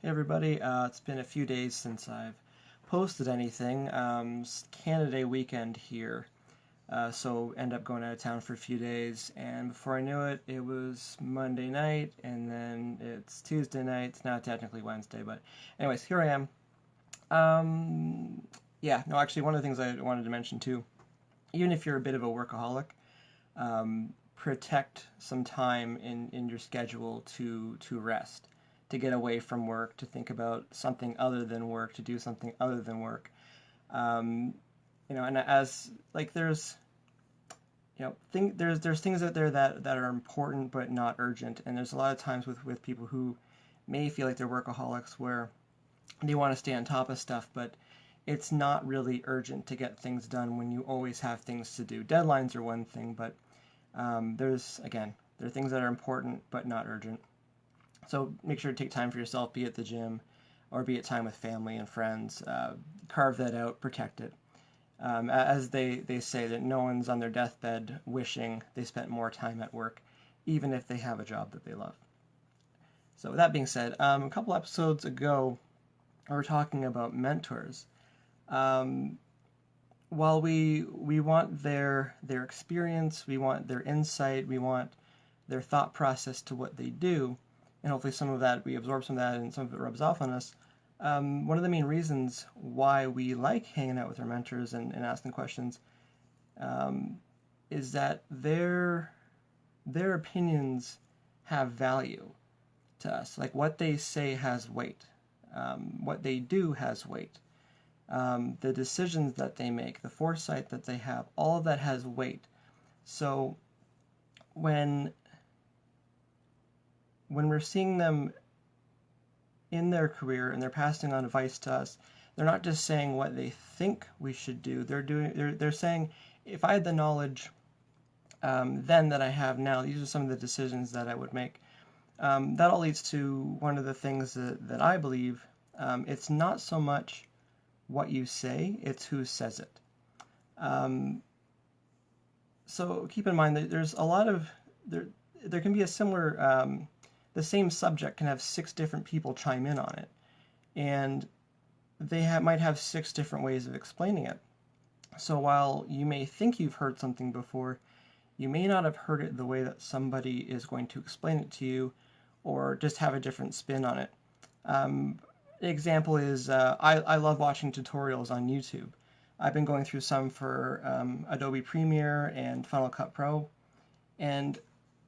Hey everybody, it's been a few days since I've posted anything. It's Canada Day weekend here, so end up going out of town for a few days, and before I knew it, it was Monday night, and then it's Tuesday night. It's now technically Wednesday, but anyways, here I am. Um, yeah, no, actually, one of the things I wanted to mention too, even if you're a bit of a workaholic, protect some time in your schedule to rest, to get away from work, to think about something other than work, to do something other than work. Um, and as like there's things out there that are important but not urgent, and there's a lot of times with people who may feel like they're workaholics where they want to stay on top of stuff, but it's not really urgent to get things done when you always have things to do. Deadlines are one thing, but there are things that are important but not urgent. So make sure to take time for yourself, be at the gym or be at time with family and friends. Carve that out, protect it. As they say that no one's on their deathbed wishing they spent more time at work, even if they have a job that they love. So with that being said, a couple episodes ago, we were talking about mentors. Um, while we want their experience, we want their insight, we want their thought process to what they do, and hopefully some of that we absorb some of that and some of it rubs off on us. One of the main reasons why we like hanging out with our mentors and asking questions um, is that their opinions have value to us. Like what they say has weight. What they do has weight. The decisions that they make, the foresight that they have, all of that has weight. So when we're seeing them in their career and they're passing on advice to us, they're not just saying what they think we should do. They're saying, if I had the knowledge then that I have now, these are some of the decisions that I would make. That all leads to one of the things that I believe. It's not so much what you say, it's who says it. Um, so keep in mind that there's a lot of there can be a similar the same subject can have 6 different people chime in on it, and might have 6 different ways of explaining it. So while you may think you've heard something before, you may not have heard it the way that somebody is going to explain it to you, or just have a different spin on it. Um, Example is I love watching tutorials on YouTube. I've been going through some for Adobe Premiere and Final Cut Pro, and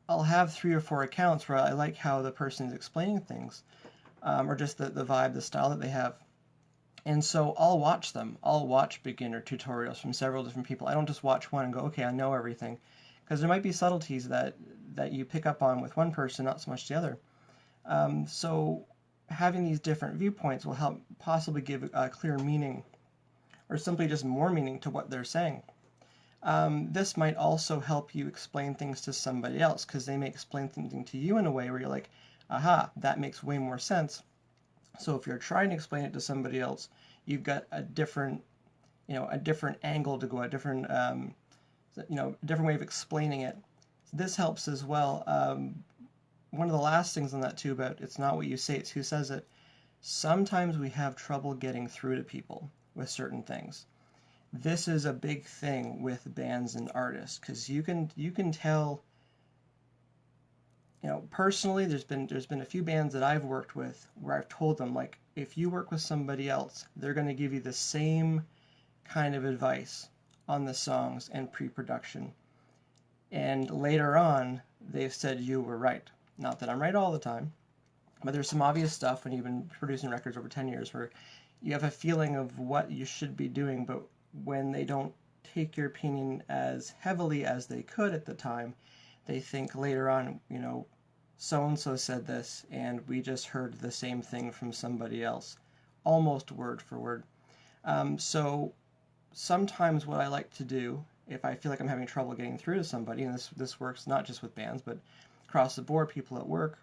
I'll have 3 or 4 accounts where I like how the person is explaining things, or just the vibe, the style that they have. And so I'll watch them. I'll watch beginner tutorials from several different people. I don't just watch one and go, okay, I know everything. Because there might be subtleties that you pick up on with one person, not so much the other. So having these different viewpoints will help possibly give a clear meaning or simply just more meaning to what they're saying. This might also help you explain things to somebody else, because they may explain something to you in a way where you're like, aha, that makes way more sense. So if you're trying to explain it to somebody else, you've got a different angle to go, a different different way of explaining it. So this helps as well. One of the last things on that too, about it's not what you say, it's who says it. Sometimes we have trouble getting through to people with certain things. This is a big thing with bands and artists, because you can tell. Personally, there's been a few bands that I've worked with where I've told them, like, if you work with somebody else, they're going to give you the same kind of advice on the songs and pre-production. And later on, they've said you were right. Not that I'm right all the time, but there's some obvious stuff when you've been producing records over 10 years where you have a feeling of what you should be doing, but when they don't take your opinion as heavily as they could at the time, they think later on, so-and-so said this, and we just heard the same thing from somebody else, almost word for word. So sometimes what I like to do, if I feel like I'm having trouble getting through to somebody, and this works not just with bands, but across the board, people at work,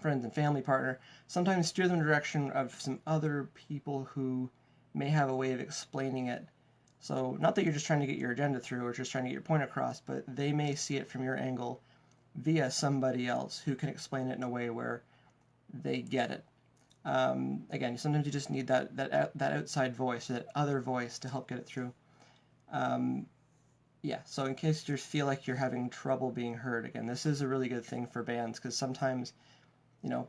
friends and family partner, sometimes steer them in the direction of some other people who may have a way of explaining it. So not that you're just trying to get your agenda through or just trying to get your point across, but they may see it from your angle via somebody else who can explain it in a way where they get it. Again, sometimes you just need that outside voice, that other voice to help get it through. Yeah, so in case you feel like you're having trouble being heard, again, this is a really good thing for bands, because sometimes,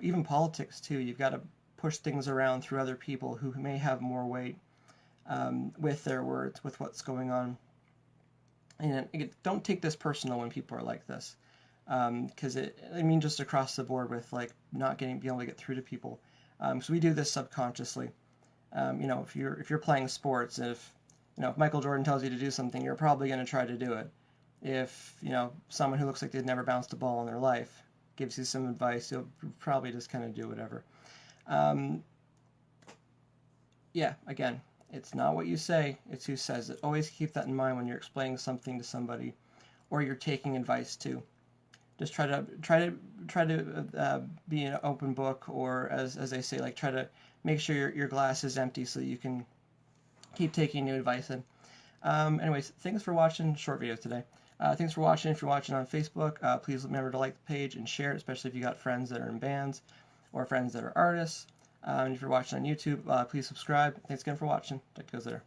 even politics too, you've got to push things around through other people who may have more weight with their words, with what's going on. And don't take this personal when people are like this, because just across the board with like not being able to get through to people. So we do this subconsciously. If you're playing sports, if Michael Jordan tells you to do something, you're probably going to try to do it. If someone who looks like they've never bounced a ball in their life gives you some advice, you'll probably just kind of do whatever. Yeah, again, it's not what you say, it's who says it. Always keep that in mind when you're explaining something to somebody or you're taking advice to. Just try to be an open book, or as they say, like try to make sure your glass is empty so you can keep taking new advice in. Anyways, thanks for watching. Short video today. Thanks for watching. If you're watching on Facebook, please remember to like the page and share it, especially if you got friends that are in bands or friends that are artists. And if you're watching on YouTube, please subscribe. Thanks again for watching. Talk to you guys later.